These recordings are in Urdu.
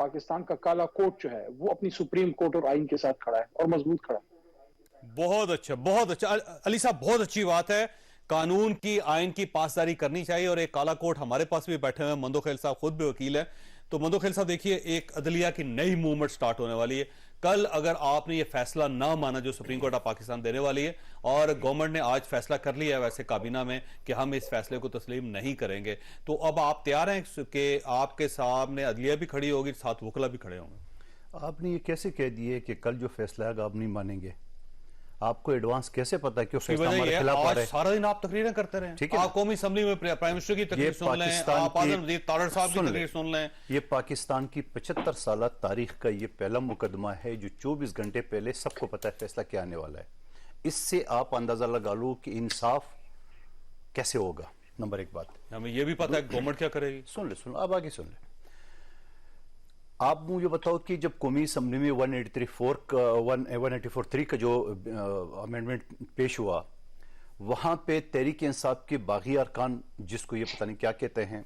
پاکستان کا کالا کوٹ جو ہے وہ اپنی سپریم کورٹ اور آئین کے ساتھ کھڑا ہے اور مضبوط کھڑا ہے. بہت اچھا علی صاحب، بہت اچھی بات ہے. قانون کی، آئین کی پاسداری کرنی چاہیے. اور ایک کالا کوٹ ہمارے پاس بھی بیٹھے ہوئے ہیں، مندو خیل صاحب خود بھی وکیل ہے. تو مندو خیل صاحب دیکھیے، ایک عدلیہ کی نئی موومنٹ سٹارٹ ہونے والی ہے. کل اگر آپ نے یہ فیصلہ نہ مانا جو سپریم کورٹ آف پاکستان دینے والی ہے، اور گورنمنٹ نے آج فیصلہ کر لیا ہے ویسے کابینہ میں کہ ہم اس فیصلے کو تسلیم نہیں کریں گے، تو اب آپ تیار ہیں کہ آپ کے سامنے عدلیہ بھی کھڑی ہوگی، ساتھ وکلا بھی کھڑے ہوں گے؟ آپ نے یہ کیسے کہہ دیے کہ کل جو فیصلہ ہے آپ نہیں مانیں گے؟ آپ کو ایڈوانس کیسے پتا ہے کہ فیصلہ ہمارے خلاف آ رہا ہے؟ سارا دن آپ تقریریں کرتے رہے ہیں، آپ قومی اسمبلی میں پرائم منسٹر کی تقریر سن لیں، آپ اعظم وزیر تارڑ صاحب کی تقریر سن لیں. یہ پاکستان کی 75 سالہ تاریخ کا یہ پہلا مقدمہ ہے جو 24 گھنٹے پہلے سب کو پتا ہے فیصلہ کیا آنے والا ہے. اس سے آپ اندازہ لگا لو کہ انصاف کیسے ہوگا. نمبر ایک بات، ہمیں یہ بھی پتا ہے گورنمنٹ کیا کرے گی. سن لیں اب آگے سن لیں. آپ مجھے بتاؤ کہ جب قومی اسمبلی میں 184(3) کا جو امینڈمنٹ پیش ہوا، وہاں پہ تحریک انصاف کے باغی ارکان، جس کو یہ پتہ نہیں کیا کہتے ہیں،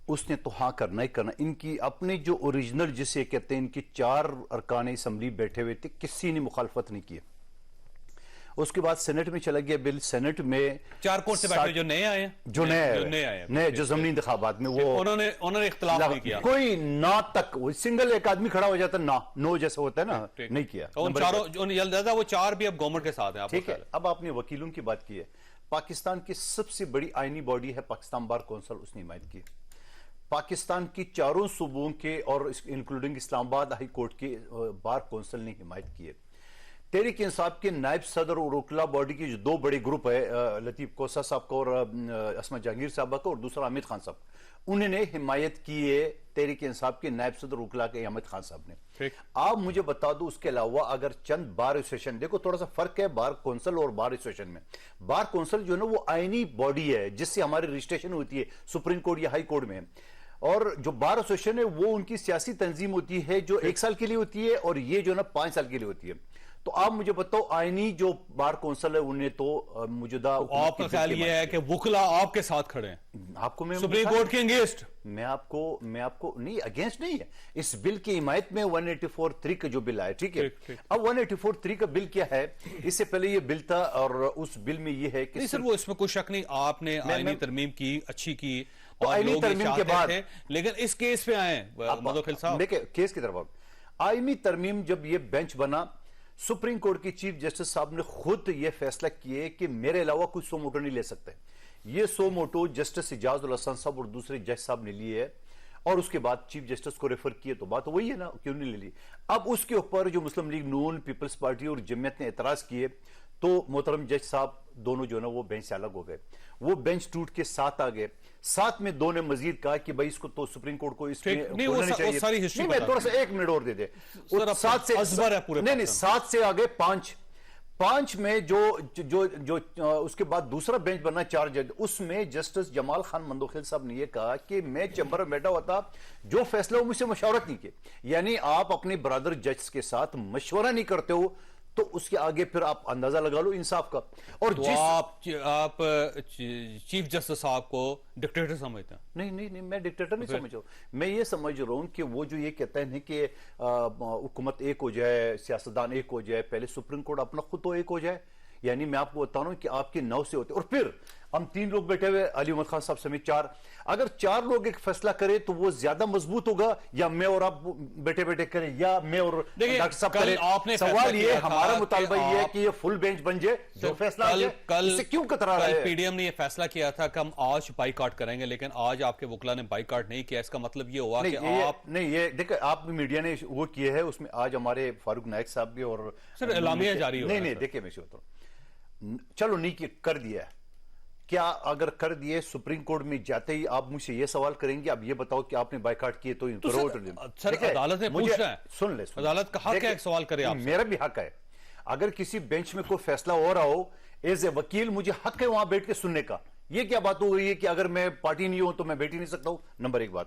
اس نے تو ہاں کرنا ہی کرنا. ان کی اپنے جو اوریجنل جسے کہتے ہیں، ان کی 4 ارکان اسمبلی بیٹھے ہوئے تھے، کسی نے مخالفت نہیں کی. اس کے بعد سینٹ میں چلا گیا بل. سینٹ میں 4 کورٹ سے بیٹھے جو نئے آئے ہیں، جو ضمنی انتخابات میں، وہ انہوں نے اختلاف نہیں کیا. کوئی نہ تک وہ سنگل ایک آدمی کھڑا ہو جاتا نو جیسا ہوتا ہے نا، نہیں کیا. وہ 4 بھی اب گورنمنٹ کے ساتھ ہیں. ٹھیک ہے. اب آپ نے وکیلوں کی بات کی ہے. پاکستان کی سب سے بڑی آئینی باڈی ہے پاکستان بار کونسل، اس نے حمایت کی. پاکستان کی 4 صوبوں کے اور انکلوڈنگ اسلام آباد ہائی کورٹ کے بار کونسل نے حمایت کی ہے. تحریک انصاف کے نائب صدر اور وکلا باڈی کی جو 2 بڑے گروپ ہے، لطیف کوسا صاحب کا اور اسما جہانگیر صاحبہ کا، اور دوسرا حامد خان صاحب، انہوں نے حمایت کی ہے تحریک انصاف کے نائب صدر وکلا کے حامد خان صاحب نے. آپ مجھے بتا دو اس کے علاوہ اگر چند بار ایسوسیشن، دیکھو تھوڑا سا فرق ہے بار کونسل اور بار ایسوسیشن میں. بار کونسل جو ہے نا وہ آئینی باڈی ہے جس سے ہماری رجسٹریشن ہوتی ہے سپریم کورٹ یا ہائی کورٹ میں، اور جو بار ایسوسیشن ہے وہ ان کی سیاسی تنظیم ہوتی ہے جو 1 سال کے لیے ہوتی ہے، اور یہ جو ہے نا 5 سال کے لیے ہوتی ہے. تو آپ مجھے بتاؤ آئینی جو بار کونسل ہے انہیں تو موجودہ آپ کا خیال یہ ہے کہ وکلا آپ کے ساتھ کھڑے ہیں؟ آپ کو میں سپریم کورٹ کے انگیسٹ، میں آپ کو نہیں اگینسٹ نہیں ہے. اس بل کی حمایت میں 184(3) کا جو بل آیا، ٹھیک ہے. اب 184(3) کا بل کیا ہے؟ اس سے پہلے یہ بل تھا، اور اس بل میں یہ ہے کہ سر وہ اس میں کوئی شک نہیں، آپ نے آئینی ترمیم کی، اچھی کی، اور آئینی لوگ یہ ترمیم کے چاہتے بعد تھے، لیکن اس کیس پہ آئیں مدو خیل صاحب. دیکھیں کیس کی طرف آئینی ترمیم جب یہ بینچ بنا، سپریم کورٹ کی چیف جسٹس صاحب نے خود یہ فیصلہ کیے کہ میرے علاوہ کوئی 100 موٹو نہیں لے سکتے. یہ 100 موٹو جسٹس اجاز الحسن صاحب اور دوسرے جج صاحب نے لیے ہے، اور اس کے بعد چیف جسٹس کو ریفر کیے. تو بات وہی ہے نا، کیوں نہیں لے لی. اب اس کے اوپر جو مسلم لیگ نون، پیپلز پارٹی اور جمعیت نے اعتراض کیے، تو محترم جج صاحب دونوں جو ہے نا وہ بینچ سے الگ ہو گئے. وہ بینچ ٹوٹ کے ساتھ آ گئے. ساتھ میں 2 نے مزید کہا کہ بھائی اس کو تو سپریم کورٹ کو اس میں کھولنا چاہیے. نہیں، میں تھوڑا سا 1 منٹ اور دے دے. 7 سے آگے 5 میں جو اس کے بعد دوسرا بینچ بنا 4 جج، اس میں جسٹس جمال خان مندوخیل صاحب نے یہ کہا کہ میں چیمبر میں بیٹھا ہوا تھا، جو فیصلہ وہ مجھ سے مشاورت نہیں کی. یعنی آپ اپنے برادر جج کے ساتھ مشورہ نہیں کرتے ہو، تو اس کے آگے پھر آپ اندازہ لگا لو انصاف کا. اور آپ چیف جسٹس صاحب کو ڈکٹیٹر سمجھتے ہیں؟ نہیں، میں ڈکٹیٹر نہیں سمجھ رہا ہوں. میں یہ سمجھ رہا ہوں کہ وہ جو یہ کہتے ہیں کہ حکومت ایک ہو جائے، سیاستدان ایک ہو جائے، پہلے سپریم کورٹ اپنا خود تو ایک ہو جائے. یعنی میں آپ کو بتا رہا ہوں کہ آپ کے 9 سے ہوتے، اور پھر ہم 3 لوگ بیٹھے ہوئے، علی محمد خان صاحب سمیت 4. اگر 4 لوگ ایک فیصلہ کرے تو وہ زیادہ مضبوط ہوگا، یا میں اور آپ بیٹھے بیٹھے کریں، یا میں اور ڈاکٹر صاحب کریں. سوال یہ ہمارا مطالبہ یہ ہے کہ یہ فل بینچ بن جائے جو فیصلہ اس سے کیوں کترا رہا ہے. پی ڈی ایم نے یہ فیصلہ کیا تھا کہ ہم آج بائی کاٹ کریں گے، لیکن آج آپ کے وکلا نے بائی کاٹ نہیں کیا. اس کا مطلب یہ ہوا کہ آپ نہیں، یہ دیکھیں آپ میڈیا نے وہ کیے ہے، اس میں آج ہمارے فاروق نائک صاحب بھی اور سر اعلامیہ جاری ہو. نہیں دیکھیں میں ہوتا ہوں، چلو نہیں کر دیا ہے. کیا اگر کر دیے سپریم کورٹ میں جاتے ہی آپ مجھ سے یہ سوال کریں گے اب یہ بتاؤ کہ آپ نے بائیکاٹ کیے تو سر عدالت نے پوچھ رہا ہے، سن لے، عدالت کا حق ہے ایک سوال کرے. آپ میرا بھی حق ہے، اگر کسی بینچ میں کوئی فیصلہ ہو رہا ہو ایز اے وکیل مجھے حق ہے وہاں بیٹھ کے سننے کا. یہ کیا بات ہو گئی ہے کہ اگر میں پارٹی نہیں ہوں تو میں بیٹھ ہی نہیں سکتا ہوں؟ نمبر 1 بات.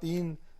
3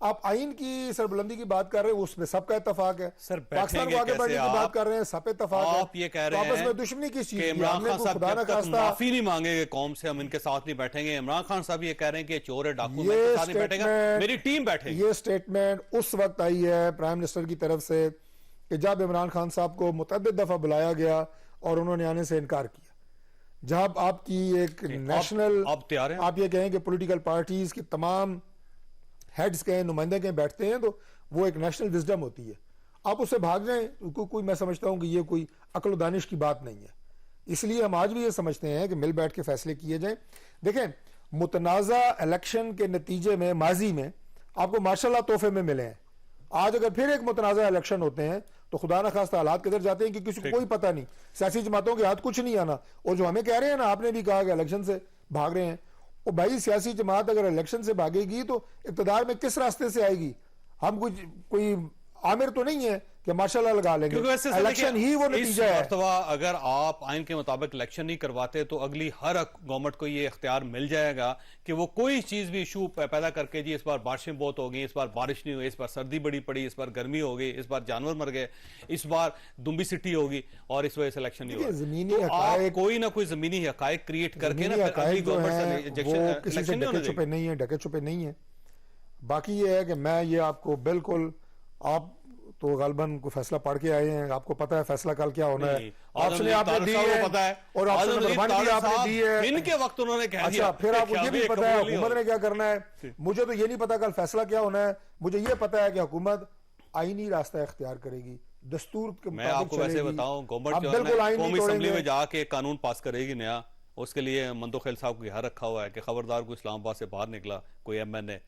آپ آئین کی سربلندی کی بات کر رہے ہیں، اس میں سب کا اتفاق ہے. سر پاکستان کو آگے بڑھنے کی بات کر رہے ہیں، سب اتفاق ہے. آپ یہ کہہ رہے آپس ہیں میں دشمنی کس چیز کہ کی؟ عمران خان صاحب جب تک معافی نہیں مانگیں گے قوم سے ہم ان کے ساتھ نہیں بیٹھیں گے. عمران خان صاحب یہ کہہ رہے ہیں کہ یہ چور ہے، ڈاکو، میں ان کے ساتھ نہیں بیٹھے گا، میری ٹیم بیٹھے گی. یہ سٹیٹمنٹ اس وقت آئی ہے پرائم منسٹر کی طرف سے کہ جب عمران خان صاحب کو متعدد دفعہ بلایا گیا اور انہوں نے آنے سے انکار کیا. جب آپ کی ایک نیشنل، آپ یہ کہیں کہ پولیٹیکل پارٹیز کی تمام ہیڈز کے نمائندے کے بیٹھتے ہیں تو وہ ایک نیشنل وزڈم ہوتی ہے. آپ اس سے بھاگ جائیں، کوئی میں سمجھتا ہوں کہ یہ کوئی عقل و دانش کی بات نہیں ہے. اس لیے ہم آج بھی یہ سمجھتے ہیں کہ مل بیٹھ کے فیصلے کیے جائیں. دیکھیں متنازع الیکشن کے نتیجے میں ماضی میں آپ کو ماشاء اللہ تحفے میں ملے ہیں. آج اگر پھر ایک متنازع الیکشن ہوتے ہیں تو خدا نہ خواستہ حالات کدھر جاتے ہیں کہ کسی کو کوئی پتہ نہیں. سیاسی جماعتوں کے ہاتھ کچھ نہیں آنا. اور جو ہمیں کہہ رہے ہیں نا، آپ نے بھی کہا کہ الیکشن سے بھاگ رہے ہیں، وہ بھائی سیاسی جماعت اگر الیکشن سے بھاگے گی تو اقتدار میں کس راستے سے آئے گی؟ ہم کوئی عامر تو نہیں ہے کہ ماشاءاللہ لگا لیں گے. الیکشن ہی وہ نتیجہ ہے. اس مرتبہ اگر آپ آئین کے مطابق الیکشن نہیں کرواتے تو اگلی ہر گورنمنٹ کو یہ اختیار مل جائے گا کہ وہ کوئی چیز بھی ایشو پیدا کر کے، جی اس بار بارشیں بہت ہو گئی، اس بار بارش نہیں ہوئی، اس بار سردی بڑی پڑی، اس بار گرمی ہو گئی، اس بار جانور مر گئے، اس بار دمبی سٹی ہوگی اور اس وجہ سے الیکشن نہیں ہوا. تو آپ کوئی نہ کوئی زمینی حقائق کریٹ کر کے نا پھر اگلی گورنمنٹ سے کسی ڈھکے چھپے نہیں ہیں، ڈھکے چھپے نہیں ہیں. باقی یہ ہے کہ میں یہ آپ کو بالکل، آپ تو غالباً کو فیصلہ پڑھ کے آئے ہیں، آپ کو پتہ ہے فیصلہ کل کیا ہونا ہے. آپشن آپ نے دی ہے اور آپشن نمبر 1 بھی آپ نے دی ہے. ان کے وقت انہوں نے کہہ دیا. اچھا پھر آپ کو یہ بھی پتہ ہے حکومت نے کیا کرنا ہے. مجھے تو یہ نہیں پتا کل فیصلہ کیا ہونا ہے. مجھے یہ پتا ہے کہ حکومت آئینی راستہ اختیار کرے گی، دستور کے میں آپ کو ویسے بتاؤں، گورنمنٹ جو ہے قومی اسمبلی میں جا کے قانون پاس کرے گی نیا. اس کے لیے مندوخیل صاحب کو یہاں رکھا ہوا ہے کہ خبردار کو اسلام آباد سے باہر نکلا کوئی ایم این اے.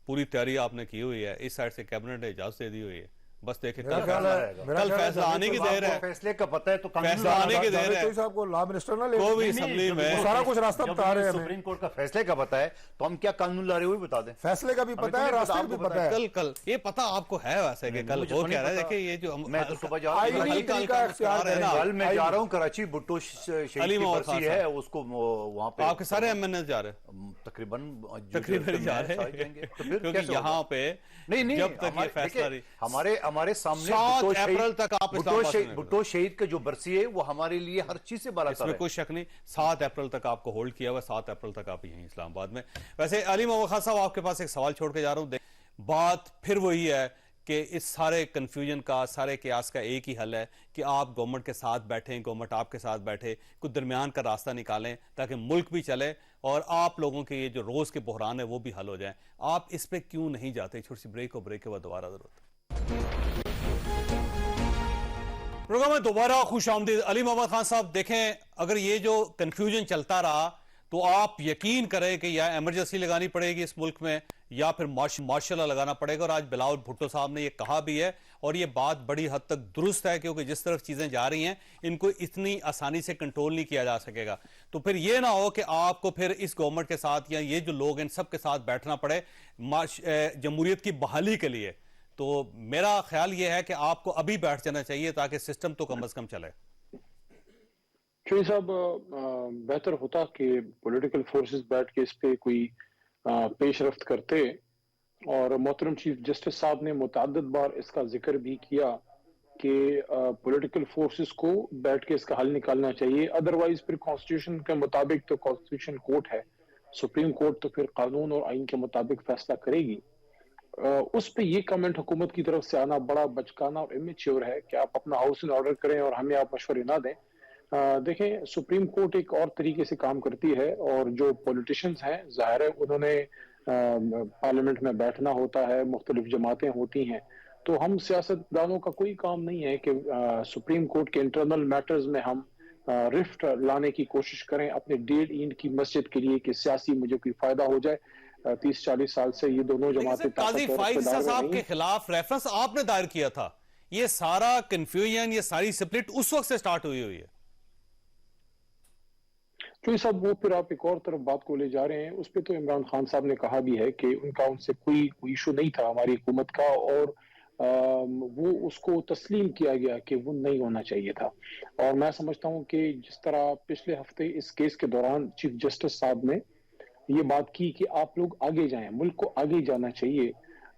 پوری تیاری آپ نے کی ہوئی ہے، اس سائڈ سے کیبنٹ نے اجازت دے دی ہوئی ہے. بس دیکھیں کل فیصلہ آنے کی دیر ہے، فیصلے کا پتہ ہے تو فیصلہ آنے کی دیر ہے. کوئی صاحب کو لا منسٹر نہ لے، وہ بھی اسمبلی میں سارا کچھ راستہ بتا رہے ہیں. سپریم کورٹ کا فیصلے کا پتہ ہے تو ہم کیا قانون لا رہے ہوئے بتا دیں. فیصلے کا بھی پتہ ہے، راستے کا بھی پتہ ہے. کل یہ پتہ آپ کو ہے ویسے کہ کل وہ کہہ رہا ہے. دیکھیں یہ جو میں تو صبح جا رہا ہوں، کل میں جا رہا ہوں کراچی، بھٹو شہید کی برسی ہے، اس کو وہاں پہ آپ کے سارے ایم این اے جا رہے ہیں تقریباً جا رہے ہیں. کیونکہ یہاں پہ نہیں جب تک یہ فیصلہ ہمارے سامنے 7 اپریل تک آپ بھٹو شہید کا جو برسی ہے وہ ہمارے لیے ہر چیز سے بالا تر ہے. اس میں کوئی شک نہیں. 7 اپریل تک آپ کو ہولڈ کیا ہوا، 7 اپریل تک آپ یہیں اسلام آباد میں. ویسے علی محمد خان صاحب، آپ کے پاس ایک سوال چھوڑ کے جا رہا ہوں. بات پھر وہی ہے کہ اس سارے کنفیوژن کا، سارے قیاس کا ایک ہی حل ہے کہ آپ گورنمنٹ کے ساتھ بیٹھیں، گورنمنٹ آپ کے ساتھ بیٹھے، کوئی درمیان کا راستہ نکالیں تاکہ ملک بھی چلے اور آپ لوگوں کے یہ جو روز کے بحران ہے وہ بھی حل ہو جائیں. آپ اس پہ کیوں نہیں جاتے؟ چھوٹی سی بریک کے بعد دوبارہ ضرورت. پروگرام میں دوبارہ خوش آمدید. علی محمد خان صاحب، دیکھیں اگر یہ جو کنفیوژن چلتا رہا تو آپ یقین کریں کہ یا ایمرجنسی لگانی پڑے گی اس ملک میں یا پھر مارشل لا لگانا پڑے گا. اور آج بلاول بھٹو صاحب نے یہ کہا بھی ہے اور یہ بات بڑی حد تک درست ہے، کیونکہ جس طرف چیزیں جا رہی ہیں ان کو اتنی آسانی سے کنٹرول نہیں کیا جا سکے گا. تو پھر یہ نہ ہو کہ آپ کو پھر اس گورنمنٹ کے ساتھ یا یہ جو لوگ ان سب کے ساتھ بیٹھنا پڑے جمہوریت کی بحالی کے لیے. تو میرا خیال یہ ہے کہ آپ کو ابھی بیٹھ جانا چاہیے تاکہ سسٹم تو کم از کم چلے. چوئی صاحب، بہتر ہوتا کہ پولیٹیکل فورسز بیٹھ کے اس پہ کوئی پیش رفت کرتے، اور محترم چیف جسٹس صاحب نے متعدد بار اس کا ذکر بھی کیا کہ پولیٹیکل فورسز کو بیٹھ کے اس کا حل نکالنا چاہیے. ادروائز پھر کانسٹیٹیوشن کے مطابق تو کانسٹیٹیوشن کورٹ ہے، سپریم کورٹ تو پھر قانون اور آئین کے مطابق فیصلہ کرے گی. اس پہ یہ کمنٹ حکومت کی طرف سے آنا بڑا بچکانا اور امیچیور ہے کہ آپ اپنا ہاؤس ان آرڈر کریں اور ہمیں آپ مشورے نہ دیں. دیکھیں سپریم کورٹ ایک اور طریقے سے کام کرتی ہے، اور جو پولیٹیشنز ہیں ظاہر ہے انہوں نے پارلیمنٹ میں بیٹھنا ہوتا ہے، مختلف جماعتیں ہوتی ہیں. تو ہم سیاستدانوں کا کوئی کام نہیں ہے کہ سپریم کورٹ کے انٹرنل میٹرز میں ہم رفٹ لانے کی کوشش کریں اپنے 1.5 اینٹ کی مسجد کے لیے کہ سیاسی مجھے کوئی فائدہ ہو جائے. 30-40 سال سے یہ دونوں جماعتیں قاضی فائز صاحب کے خلاف ریفرنس آپ نے دائر کیا تھا. یہ سارا کنفیوژن، یہ ساری سپلٹ اس وقت سے سٹارٹ ہوئی ہے. چوئی صاحب، وہ پھر آپ ایک اور طرف بات کو لے جا رہے ہیں. اس پہ تو عمران خان صاحب نے کہا بھی ہے کہ ان سے کوئی ایشو نہیں تھا ہماری حکومت کا، اور وہ اس کو تسلیم کیا گیا کہ وہ نہیں ہونا چاہیے تھا. اور میں سمجھتا ہوں کہ جس طرح پچھلے ہفتے اس کیس کے دوران چیف جسٹس صاحب نے یہ بات کی کہ آپ لوگ آگے جائیں، ملک کو آگے جانا چاہیے.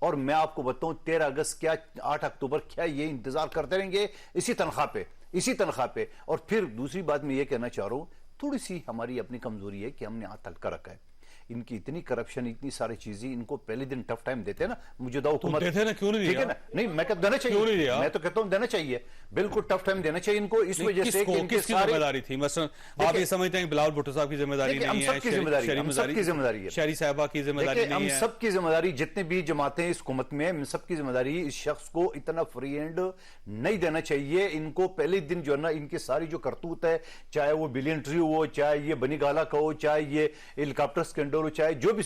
اور میں آپ کو بتاؤں 13 اگست کیا 8 اکتوبر کیا یہ انتظار کرتے رہیں گے اسی تنخواہ پہ. اور پھر دوسری بات میں یہ کہنا چاہ رہا ہوں, تھوڑی سی ہماری اپنی کمزوری ہے کہ ہم نے ہاتھ ہلکا رکھا ہے. ان کی اتنی کرپشن, اتنی ساری چیزیں, ان کو پہلے دن ٹف ٹائم دیتے ہیں نا موجودہ حکومت. دیتے نا, کیوں نہیں ٹھیک ہے نا, نہیں میں کہتا دینا چاہیے, میں تو کہتا ہوں دینا چاہیے, بالکل ٹف ٹائم دینا چاہیے ان کو, اس وجہ سے کہ ان کے کس کی ذمہ داری تھی. مثلا آپ یہ سمجھتے ہیں کہ بلاول بھٹو صاحب کی ذمہ داری نہیں ہے, ہم سب کی ذمہ داری ہے, شہری صاحبہ کی ذمہ داری نہیں ہے, ہم سب کی ذمہ داری, جتنے بھی جماعتیں اس حکومت میں, ہم سب کی ذمہ داری. اس شخص کو اتنا فری ہینڈ نہیں دینا چاہیے. ان کو پہلے دن جو ہے نا ان کی ساری جو کرتوت ہے, چاہے وہ بلین ٹری ہو, چاہے یہ بنی گالا کا ہو, چاہے یہ ہیلیکاپٹر اسکینڈل ہو, چاہے جو بھی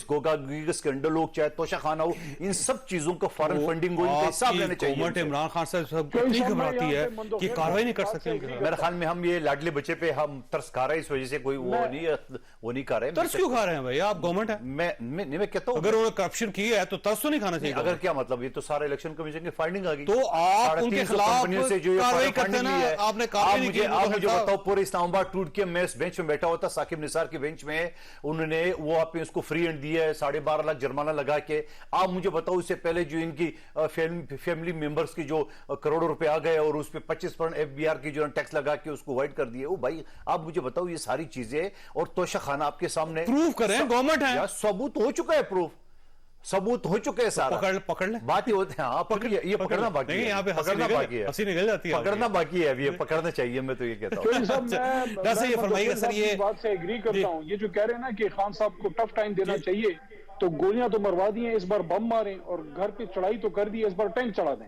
اسکینڈل ہو, چاہے توشہ خانہ ہو, ان سب چیزوں کا فارن فنڈنگ ہو, ان کا حساب لینا چاہیے. حکومت عمران خان صاحب اتنی گھبراتی ہے کہ کاروائی نہیں کر سکتے. میرے خیال میں ہم یہ لاڈلے بچے پہ ہم ترس کھا رہے ہیں, اس وجہ سے کوئی وہ نہیں کھا رہے. ترس کیوں کھا رہے ہیں بھائی, آپ گورنمنٹ ہے. میں کہتا ہوں اگر انہوں نے کرپشن کی ہے تو ترس تو نہیں کھانا چاہیے. اگر کیا مطلب, یہ تو سارا الیکشن کمیشن کی فائنڈنگ آ گئی, تو آپ ان کے خلاف کاروائی کرتے نا, آپ نے کاروائی نہیں کی. آپ مجھے بتاؤ, پورے اسلام آباد ٹوٹ کے میں اس بینچ میں بیٹھا ہوتا, ثاقب نثار کے بینچ میں, انہوں نے وہ آپ اس کو فری ہینڈ دیا ہے 12.5 لاکھ جرمانہ لگا کے. آپ مجھے بتاؤ اس سے پہلے جو ان کی فیملی ممبرز کی جو کروڑوں روپے آ گئے اور اس پہ 25% FBR کی جو ٹیکس لگا کے اس کو وائٹ کر دیے, بھائی آپ مجھے بتاؤ یہ ساری چیزیں اور توشہ خانہ آپ کے سامنے پروف کریں, گورنمنٹ ہے, ثبوت ہو چکا ہے, ثبوت ہو چکے ہیں سارا. پکڑ لیں, بات ہی ہوتے ہیں, آپ یہ پکڑنا باقی ہے, یہاں پہ پکڑنا باقی ہے, ہنسی نکل جاتی ہے, پکڑنا باقی ہے, ابھی پکڑنا چاہیے. میں تو یہ کہتا ہوں ویسے یہ فرمائیے گا سر, یہ بات سے ایگری کرتا ہوں. یہ جو کہہ رہے ہیں نا کہ خان صاحب کو ٹف ٹائم دینا چاہیے, تو گولیاں تو مروا دی ہیں, اس بار بم ماریں, اور گھر پہ چڑھائی تو کر دی, اس بار ٹینک چڑھا دیں,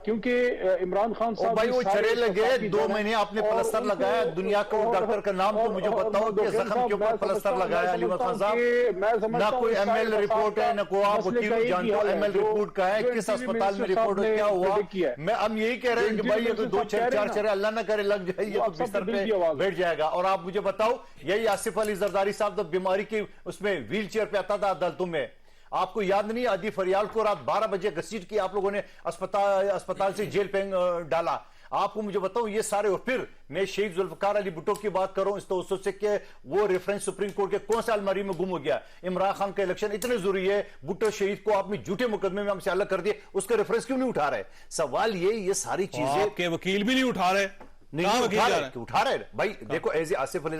کیونکہ عمران خان صاحب بھائی وہ چرے لگے 2 مہینے آپ نے پلستر لگایا, دنیا کا وہ ڈاکٹر کا نام تو مجھے بتاؤ کہ زخم کے اوپر پلستر لگایا علی محمد خان صاحب, نہ کوئی ML رپورٹ ہے, نہ کوئی آپ وکیل جانتے ہو ML رپورٹ کا ہے, کس اسپتال میں رپورٹ کیا ہوا. میں ہم یہی کہہ رہے ہیں کہ بھائی اگر 2-4 چرے اللہ نہ کرے لگ جائے, یہ تو بستر پہ بیٹھ جائے گا. اور آپ مجھے بتاؤ, یہی آصف علی زرداری صاحب تو بیماری کی اس میں ویل چیئر پہ آتا تھا عدالتوں میں, آپ کو یاد نہیں, عدی فریال کو رات 12 بجے گھسیٹ کی آپ لوگوں نے اسپتال سے جیل پہ ڈالا. آپ کو مجھے بتاؤں یہ سارے, اور پھر میں شہید ذوالفقار علی بھٹو کی بات کروں اس توسط سے کہ وہ ریفرنس سپریم کورٹ کے کون سے الماری میں گم ہو گیا. عمران خان کا الیکشن اتنے ضروری ہے, بھٹو شہید کو آپ نے جھوٹے مقدمے میں ہم سے الگ کر دیا, اس کا ریفرنس کیوں نہیں اٹھا رہے. سوال یہ ساری چیزیں آپ کے وکیل بھی نہیں اٹھا رہے, اٹھا رہے بھائی. دیکھو ایز اے آصف علی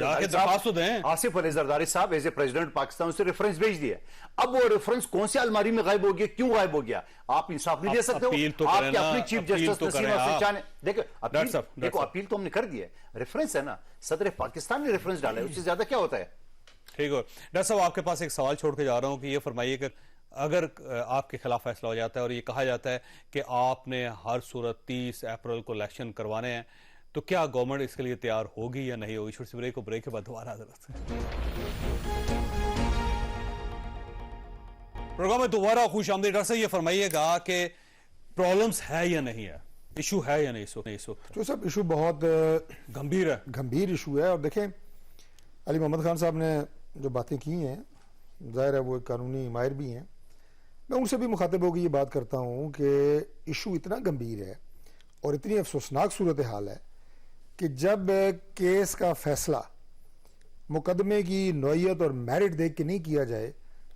زرداری صاحب ایز اے پریزیڈنٹ پاکستان سے ریفرنس بھیج دیا, اب وہ ریفرنس کون سے الماری میں غائب ہو گیا, کیوں غائب ہو گیا, آپ انصاف نہیں دے سکتے ہو. آپ کے اپنی چیف جسٹس نسیم افضل دیکھو اپیل تو ہم نے کر دی ہے, ریفرنس ہے نا, صدر پاکستان نے ریفرنس ڈالا ہے, اس سے زیادہ کیا ہوتا ہے. ٹھیک ہے ڈاکٹر صاحب, آپ کے پاس ایک سوال چھوڑ کے جا رہا ہوں کہ یہ فرمائیے کہ اگر آپ کے خلاف فیصلہ ہو جاتا ہے اور یہ کہا جاتا ہے کہ آپ نے ہر صورت 30 اپریل کو الیکشن کروانے ہیں, تو کیا گورنمنٹ اس کے لیے تیار ہوگی یا نہیں ہوگی؟ چھوٹی سی بریک کو, بریک کے بعد دوبارہ حضرت پروگرام میں دوبارہ خوش آمدید. ڈاکٹر صاحب یہ فرمائیے گا کہ پرابلمز ہے یا نہیں ہے, ایشو ہے یا نہیں اس وقت؟ جو سب ایشو بہت گمبھیر ایشو ہے, اور دیکھیں علی محمد خان صاحب نے جو باتیں کی ہیں, ظاہر ہے وہ ایک قانونی ماہر بھی ہیں, میں ان سے بھی مخاطب ہو کے یہ بات کرتا ہوں کہ ایشو اتنا گمبھیر ہے اور اتنی افسوسناک صورتحال ہے کہ جب کیس کا فیصلہ مقدمے کی نوعیت اور میرٹ دیکھ کے نہیں کیا جائے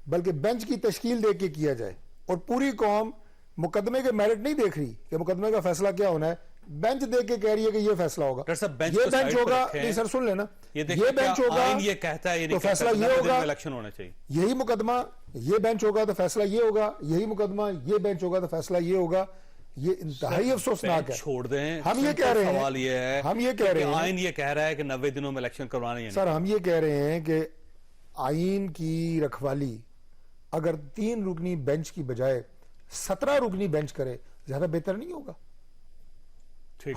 بلکہ بینچ کی تشکیل دیکھ کے کیا جائے, اور پوری قوم مقدمے کے میرٹ نہیں دیکھ رہی کہ مقدمے کا فیصلہ کیا ہونا ہے, بینچ دیکھ کے کہہ رہی ہے کہ یہ فیصلہ ہوگا, یہ بینچ ہوگا, نہیں سر سن لینا, یہ بینچ ہوگا تو فیصلہ یہ ہوگا, الیکشن ہونا چاہیے, یہی مقدمہ یہ بینچ ہوگا تو فیصلہ یہ ہوگا, یہی مقدمہ یہ بینچ ہوگا تو فیصلہ یہ ہوگا. یہ انتہائی افسوسناک ہے. چھوڑ دیں, ہم یہ کہہ رہے ہیں, سوال یہ ہے, ہم یہ کہہ رہے ہیں, آئین یہ کہہ رہا ہے کہ 90 دنوں میں الیکشن کروانے ہیں. سر ہم یہ کہہ رہے ہیں کہ آئین کی رکھوالی اگر 3 رکنی بینچ کی بجائے 17 رکنی بینچ کرے زیادہ بہتر نہیں ہوگا؟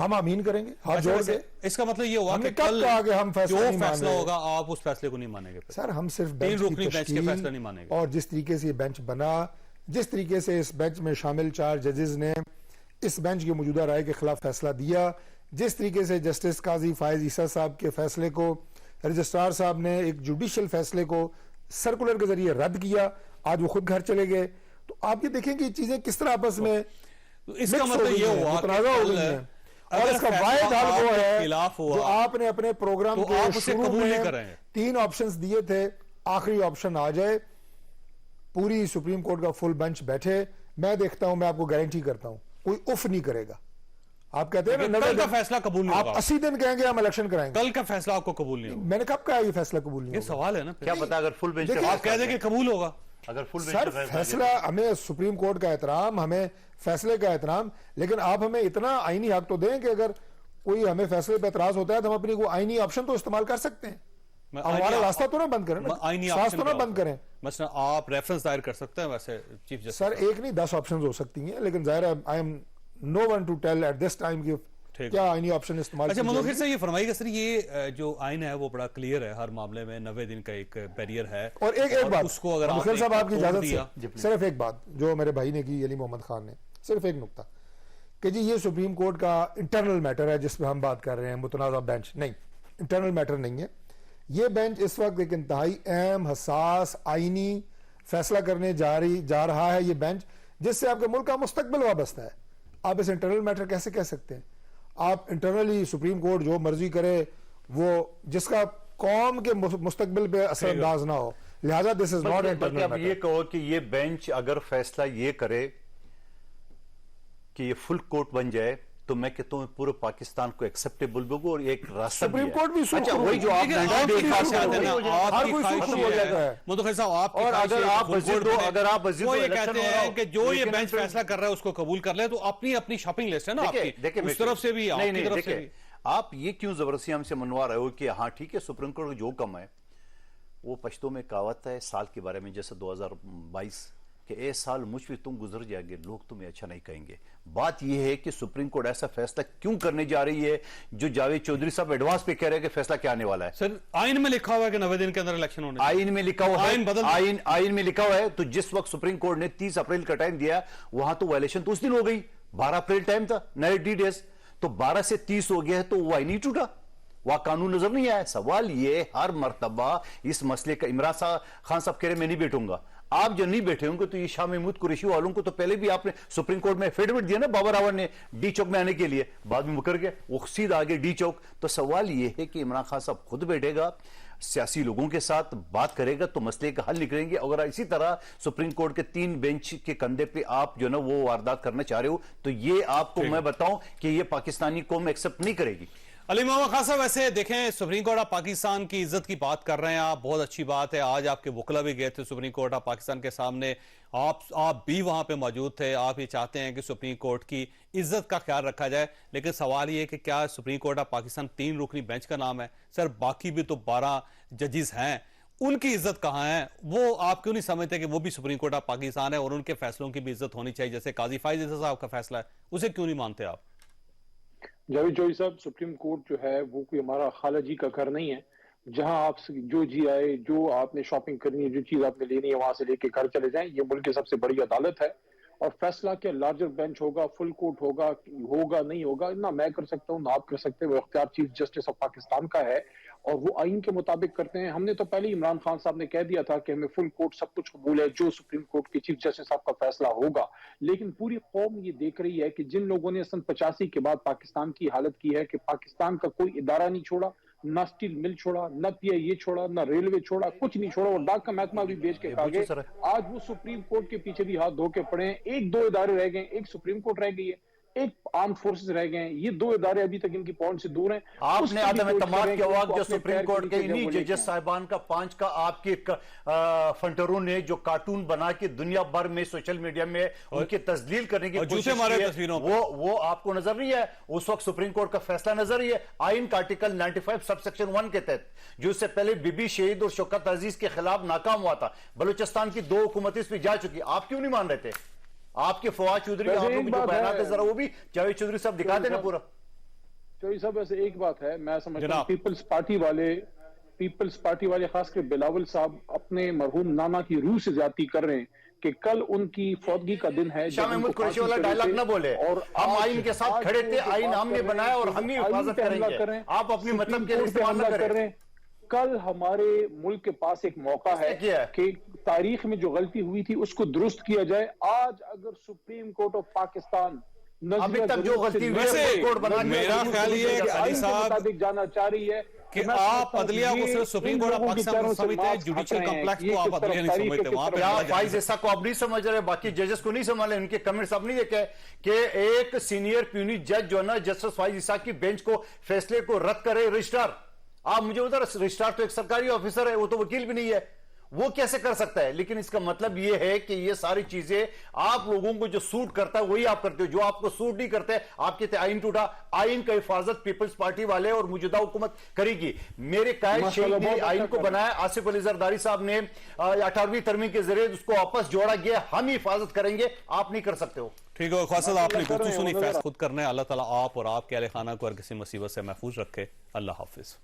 ہم آمین کریں گے ہاتھ جوڑ کے. اس کا مطلب یہ ہوا کہ کل کہا کہ ہم فیصلہ نہیں مان فیصلہ ہوگا آپ اس فیصلے کو نہیں مانیں گے. سر ہم صرف بینچ کی تشکیل اور جس طریقے سے یہ بینچ بنا, جس طریقے سے اس بینچ میں شامل 4 ججز نے اس بینچ کی موجودہ رائے کے خلاف فیصلہ دیا, جس طریقے سے جسٹس قاضی فائز عیسیٰ صاحب کے فیصلے کو رجسٹرار صاحب نے ایک جوڈیشل فیصلے کو سرکولر کے ذریعے رد کیا, آج وہ خود گھر چلے گئے, تو آپ یہ دیکھیں کہ یہ چیزیں کس طرح آپس میں اس کا مطلب یہ ہوا متنازع ہو گئی ہیں, اور اس کا واحد حل وہ ہے جو آپ نے اپنے پروگرام کے شروع میں 3 آپشنز دیے تھے, آخری آپشن آ جائے, پوری سپریم کورٹ کا فل بینچ بیٹھے, میں دیکھتا ہوں, میں آپ کو گارنٹی کرتا ہوں کوئی اف نہیں کرے گا. آپ کہتے ہیں نا کل کا فیصلہ قبول نہیں آپ ہوگا, 80 دن کہیں گے ہم الیکشن کرائیں گے, کل کا فیصلہ آپ کو قبول نہیں ہوگا. میں نے کب کہا یہ فیصلہ قبول نہیں یہ ہوگا؟ سوال ہے نا, کیا پتا اگر فل بینچ آپ کہہ دیں کہ قبول ہوگا. اگر فل سر بینچ فیصلہ, ہمیں سپریم کورٹ کا احترام, ہمیں فیصلے کا احترام, لیکن آپ ہمیں اتنا آئینی حق تو دیں کہ اگر کوئی ہمیں فیصلے پہ اعتراض ہوتا ہے تو ہم اپنی کوئی آئینی آپشن تو استعمال کر سکتے ہیں. ہمارا راستہ تو نہ بند کریں, ساز تو نہ بند کریں. مثلا آپ ریفرنس دائر کر سکتے ہیں ویسے چیف جسٹس. سر ایک نہیں 10 آپشنز ہو سکتی ہیں, لیکن ظاہر ہے I am no one to tell at this time کہ کیا آئینی آپشن استعمال. اچھا منوخر سے یہ فرمائیے گا سر, یہ جو آئین ہے وہ بڑا کلیئر ہے, ہر معاملے میں 90 دن کا ایک بیریئر ہے. اور ایک بات اس کو اگر منوخر صاحب آپ کی اجازت سے صرف ایک بات جو میرے بھائی نے کی, علی محمد خان نے, صرف ایک نقطہ کہ جی یہ سپریم کورٹ کا انٹرنل میٹر ہے جس پہ ہم بات کر رہے ہیں, متنازع بینچ نہیں, انٹرنل میٹر نہیں ہے. یہ بینچ اس وقت ایک انتہائی اہم, حساس, آئینی فیصلہ کرنے جا رہا ہے. یہ بینچ جس سے آپ کے ملک کا مستقبل وابستہ ہے. آپ اس انٹرنل میٹر کیسے کہہ سکتے ہیں؟ آپ انٹرنلی سپریم کورٹ جو مرضی کرے, وہ جس کا قوم کے مستقبل پہ اثر انداز نہ ہو, لہذا دس از ناٹ انٹرنل اب یہ کہو کہ یہ بینچ اگر فیصلہ یہ کرے کہ یہ فل کورٹ بن جائے تو میں کہتا ہوں پورے پاکستان کو ایکسپٹیبل ہوگا اور ایک راستہ سپریم کورٹ بھی اچھا وہی جو آپ یہ کہتے ہیں کہ جو یہ بینچ فیصلہ کر رہا ہے اس کو قبول کر لے, تو اپنی شاپنگ لسٹ ہے نا آپ کی, اس طرف سے بھی آپ کی طرف سے بھی. آپ یہ کیوں زبردستی ہم سے منوا رہے ہو کہ ہاں ٹھیک ہے سپریم کورٹ جو کم ہے, وہ پشتوں میں کہاوت ہے سال کے بارے میں جیسے 2022 کہ اے سال مجھ پہ تم گزر جائے گے, لوگ تمہیں اچھا نہیں کہیں گے. بات یہ ہے کہ سپریم کورٹ ایسا فیصلہ کیوں کرنے جا رہی ہے جو جاوید چودھری صاحب ایڈوانس پہ کہہ رہے ہیں کہ فیصلہ کیا آنے والا ہے. سر آئین میں لکھا ہوا ہے کہ 90 دن کے اندر الیکشن ہونے, آئین میں لکھا ہوا ہے, آئین میں لکھا ہوا ہے. تو جس وقت سپریم کورٹ نے 30 اپریل کا ٹائم دیا وہاں تو وائلیشن تو اس دن ہو گئی, 12 اپریل ٹائم تھا, 90 ڈیز, تو 12 سے 30 ہو گیا ہے تو وہ آئین نہیں ٹوٹا, وہ قانون نظر نہیں آیا. سوال یہ ہر مرتبہ اس مسئلے کا, عمران خان صاحب کہہ رہے میں نہیں بیٹھوں گا, آپ جو نہیں بیٹھے ہوں گے تو یہ شاہ محمود قریشی والوں کو تو پہلے بھی آپ نے سپریم کورٹ میں فیڈمنٹ دیا نا بابر راوڑ نے ڈی چوک میں آنے کے لیے, بعد میں مکر گیا, وہ سیدھا آگے ڈی چوک. تو سوال یہ ہے کہ عمران خان صاحب خود بیٹھے گا, سیاسی لوگوں کے ساتھ بات کرے گا تو مسئلے کا حل نکلیں گے. اگر اسی طرح سپریم کورٹ کے 3 بینچ کے کندھے پہ آپ جو نا وہ واردات کرنا چاہ رہے ہو تو یہ آپ کو میں بتاؤں کہ یہ پاکستانی قوم ایکسپٹ نہیں کرے گی. علی محمد خان صاحب ویسے دیکھیں سپریم کورٹ آف پاکستان کی عزت کی بات کر رہے ہیں آپ, بہت اچھی بات ہے. آج آپ کے وکلا بھی گئے تھے سپریم کورٹ آف پاکستان کے سامنے, آپ بھی وہاں پہ موجود تھے. آپ یہ چاہتے ہیں کہ سپریم کورٹ کی عزت کا خیال رکھا جائے, لیکن سوال یہ ہے کہ کیا سپریم کورٹ آف پاکستان 3 رکنی بینچ کا نام ہے؟ سر باقی بھی تو 12 ججز ہیں, ان کی عزت کہاں ہے؟ وہ آپ کیوں نہیں سمجھتے کہ وہ بھی سپریم کورٹ آف پاکستان ہے اور ان کے فیصلوں کی بھی عزت ہونی چاہیے, جیسے قاضی فائز عیسیٰ صاحب کا فیصلہ ہے, اسے کیوں نہیں مانتے آپ؟ جاوید چودھری صاحب, سپریم کورٹ جو ہے وہ کوئی ہمارا خالہ جی کا گھر نہیں ہے جہاں آپ جو جی آئے, جو آپ نے شاپنگ کرنی ہے, جو چیز آپ نے لینی ہے وہاں سے لے کے گھر چلے جائیں. یہ ملک کی سب سے بڑی عدالت ہے اور فیصلہ کیا لارجر بینچ ہوگا, فل کورٹ ہوگا نہیں ہوگا, نہ میں کر سکتا ہوں نہ آپ کر سکتے. وہ اختیار چیف جسٹس آف پاکستان کا ہے اور وہ آئین کے مطابق کرتے ہیں. ہم نے تو پہلے عمران خان صاحب نے کہہ دیا تھا کہ ہمیں فل کورٹ سب کچھ قبول ہے جو سپریم کورٹ کے چیف جسٹس صاحب کا فیصلہ ہوگا. لیکن پوری قوم یہ دیکھ رہی ہے کہ جن لوگوں نے سن 85 کے بعد پاکستان کی حالت کی ہے کہ پاکستان کا کوئی ادارہ نہیں چھوڑا, نہ سٹیل مل چھوڑا, نہ پی آئی اے چھوڑا, نہ ریلوے چھوڑا, کچھ نہیں چھوڑا, اور ڈاک کا محکمہ بھی بیچ کے کھا گئے. آج وہ سپریم کورٹ کے پیچھے بھی ہاتھ دھو کے پڑے ہیں. 1-2 ادارے رہ گئے, ایک سپریم کورٹ رہ گئی ہے, ایک آرم فورسز رہ گئے ہیں. یہ 2 ادارے ابھی تک ان کی پوائنٹ سے دور ہیں. آپ نے عدم اعتماد کیا ہوا جو سپریم کورٹ کے انہی ججز صاحبان کا 5 کا آپ کے فنٹروں نے جو کارٹون بنا کے دنیا بھر میں سوشل میڈیا میں ان کی تذلیل کرنے کی کوشش کی ہے, وہ آپ کو نظر نہیں ہے. اس وقت سپریم کورٹ کا فیصلہ نظر ہی ہے آئین کا آرٹیکل 95 سب سیکشن 1 کے تحت, جو اس سے پہلے بی بی شہید اور شوکت عزیز کے خلاف ناکام ہوا تھا. بلوچستان کی 2 حکومتیں اس پہ جا چکی, آپ کیوں نہیں مان رہے تھے؟ آپ کے فواد چودھری آپ لوگ جو بیانات ہے ذرا وہ بھی جاوید چودھری صاحب دکھا دینا پورا. چودھری صاحب ایسے ایک بات ہے, میں سمجھتا ہوں پیپلز پارٹی والے خاص کر بلاول صاحب اپنے مرحوم نانا کی روح سے زیادتی کر رہے ہیں کہ کل ان کی فوتگی کا دن ہے. شاہ محمود قریشی والا ڈائلاگ نہ بولے, اور ہم آئین کے ساتھ کھڑے تھے, آئین ہم نے بنایا اور ہم ہی حفاظت کریں گے, آپ اپنی مطلب کے استعمال نہ کریں. کل ہمارے ملک کے پاس ایک موقع ہے کہ تاریخ میں جو غلطی ہوئی تھی اس کو درست کیا جائے. آج اگر سپریم کورٹ آف پاکستان ابھی تک جو غلطی ہوئی ویسے ہے کوڈ بنا کے میرا خیال یہ ہے کہ علی صاحب جانا چاہ رہی ہے کہ آپ عدلیہ کو صرف سپریم کورٹ آف پاکستان کو سمجھتے ہیں، جوڈیشل کمپلیکس کو آپ عدلیہ نہیں سمجھتے، وہاں پہ کیا فائز ایسا کو آپ نہیں سمجھ رہے، باقی ججز کو نہیں سمجھ رہے، ان کے کمنٹس آپ نہیں دیکھے کہ ایک سینئر پیونی جج جو ہے نا جسٹس فائز عیسیٰ کی بینچ کو فیصلے کو رد کرے رجسٹرار. آپ مجھے بتا رہے رجسٹرار تو ایک سرکاری آفیسر ہے، وہ تو وکیل بھی نہیں ہے، وہ کیسے کر سکتا ہے؟ لیکن اس کا مطلب یہ ہے کہ یہ ساری چیزیں آپ لوگوں کو جو سوٹ کرتا ہے وہی آپ کرتے ہو، جو آپ کو سوٹ نہیں کرتے آپ کہتے آئین ٹوٹا. آئین کا حفاظت پیپلز پارٹی والے اور موجودہ حکومت کرے گی. میرے قائد شیخ نے آئین کو بنایا، آصف علی زرداری صاحب نے 18ویں ترمیم کے ذریعے اس کو واپس جوڑا گیا، ہم حفاظت کریں گے، آپ نہیں کر سکتے ہو. ٹھیک ہے خاصل، آپ نے گفتگو سنی، فیصلہ خود کرنا ہے. اللہ تعالیٰ آپ اور آپ کے اہل خانہ کو ہر کسی مصیبت سے محفوظ رکھے. اللہ حافظ.